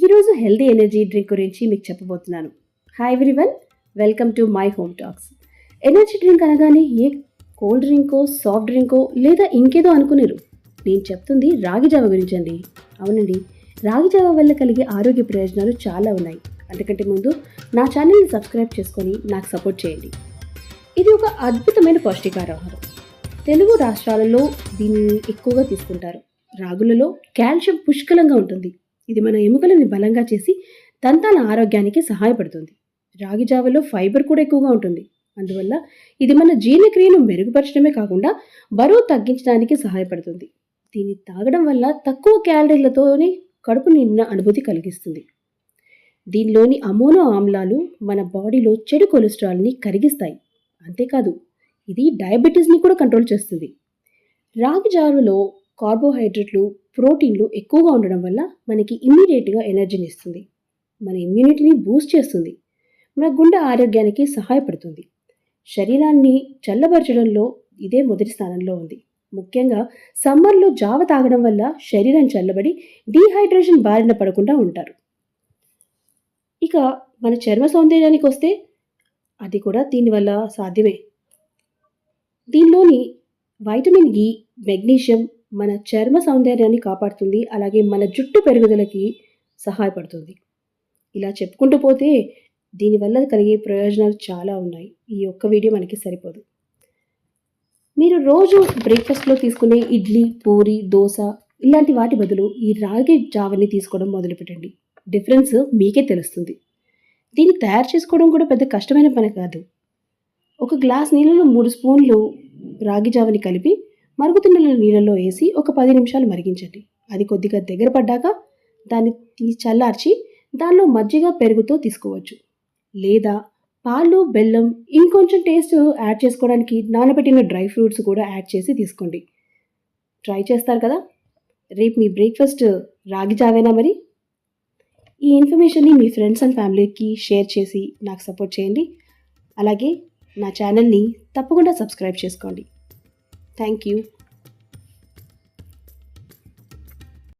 ఈరోజు healthy energy drink గురించి మీకు చెప్పబోతున్నాను. Hi everyone, welcome to my home talks. Energy drink అనగానే ఏ కోల్డ్ డ్రింకో, సాఫ్ట్ డ్రింకో లేదా ఇంకేదో అనుకునేరు. నేను చెప్తుంది రాగి జావ గురించి అండి. అవునండి, రాగి జావ వల్ల కలిగే ఆరోగ్య ప్రయోజనాలు చాలా ఉన్నాయి. అంతకంటే ముందు నా ఛానల్ని సబ్స్క్రైబ్ చేసుకొని నాకు సపోర్ట్ చేయండి. ఇది ఒక అద్భుతమైన పౌష్టికాహారం. తెలుగు రాష్ట్రాలలో దీన్ని ఎక్కువగా తీసుకుంటారు. రాగులలో కాల్షియం పుష్కలంగా ఉంటుంది. ఇది మన ఎముకలని బలంగా చేసి దంతాల ఆరోగ్యానికి సహాయపడుతుంది. రాగి జావలో ఫైబర్ కూడా ఎక్కువగా ఉంటుంది. అందువల్ల ఇది మన జీర్ణక్రియను మెరుగుపరచడమే కాకుండా బరువు తగ్గించడానికి సహాయపడుతుంది. దీన్ని తాగడం వల్ల తక్కువ క్యాలరీలతోనే కడుపు నిండిన అనుభూతి కలిగిస్తుంది. దీనిలోని అమోనో ఆమ్లాలు మన బాడీలో చెడు కొలెస్ట్రాల్ని కరిగిస్తాయి. అంతేకాదు, ఇది డయాబెటీస్ని కూడా కంట్రోల్ చేస్తుంది. రాగి జావలో కార్బోహైడ్రేట్లు, ప్రోటీన్లు ఎక్కువగా ఉండడం వల్ల మనకి ఇమ్మీడియట్గా ఎనర్జీని ఇస్తుంది. మన ఇమ్యూనిటీని బూస్ట్ చేస్తుంది. మన గుండె ఆరోగ్యానికి సహాయపడుతుంది. శరీరాన్ని చల్లబరచడంలో ఇదే మొదటి స్థానంలో ఉంది. ముఖ్యంగా సమ్మర్లో జావ తాగడం వల్ల శరీరం చల్లబడి డీహైడ్రేషన్ బారిన పడకుండా ఉంటారు. ఇక మన చర్మ సౌందర్యానికి వస్తే అది కూడా దీనివల్ల సాధ్యమే. దీనిలోని వైటమిన్ ఇ, మెగ్నీషియం మన చర్మ సౌందర్యాన్ని కాపాడుతుంది. అలాగే మన జుట్టు పెరుగుదలకి సహాయపడుతుంది. ఇలా చెప్పుకుంటూ పోతే దీనివల్ల కలిగే ప్రయోజనాలు చాలా ఉన్నాయి. ఈ ఒక్క వీడియో మనకి సరిపోదు. మీరు రోజు బ్రేక్ఫాస్ట్లో తీసుకునే ఇడ్లీ, పూరి, దోశ ఇలాంటి వాటి బదులు ఈ రాగి జావని తీసుకోవడం మొదలుపెట్టండి. డిఫరెన్స్ మీకే తెలుస్తుంది. దీన్ని తయారు చేసుకోవడం కూడా పెద్ద కష్టమైన పని కాదు. ఒక గ్లాస్ నీళ్ళలో 3 స్పూన్లు రాగి జావని కలిపి మరుగుతున్న నీళ్ళలో వేసి ఒక 10 నిమిషాలు మరిగించండి. అది కొద్దిగా దగ్గర పడ్డాక దాన్ని చల్లార్చి దానిలో మజ్జిగ, పెరుగుతో తీసుకోవచ్చు. లేదా పాలు, బెల్లం, ఇంకొంచెం టేస్ట్ యాడ్ చేసుకోవడానికి నానబెట్టిన డ్రై ఫ్రూట్స్ కూడా యాడ్ చేసి తీసుకోండి. ట్రై చేస్తారు కదా? రేపు మీ బ్రేక్ఫాస్ట్ రాగి జావేనా మరి? ఈ ఇన్ఫర్మేషన్ని మీ ఫ్రెండ్స్ అండ్ ఫ్యామిలీకి షేర్ చేసి నాకు సపోర్ట్ చేయండి. అలాగే నా ఛానల్ని తప్పకుండా సబ్స్క్రైబ్ చేసుకోండి. Thank you.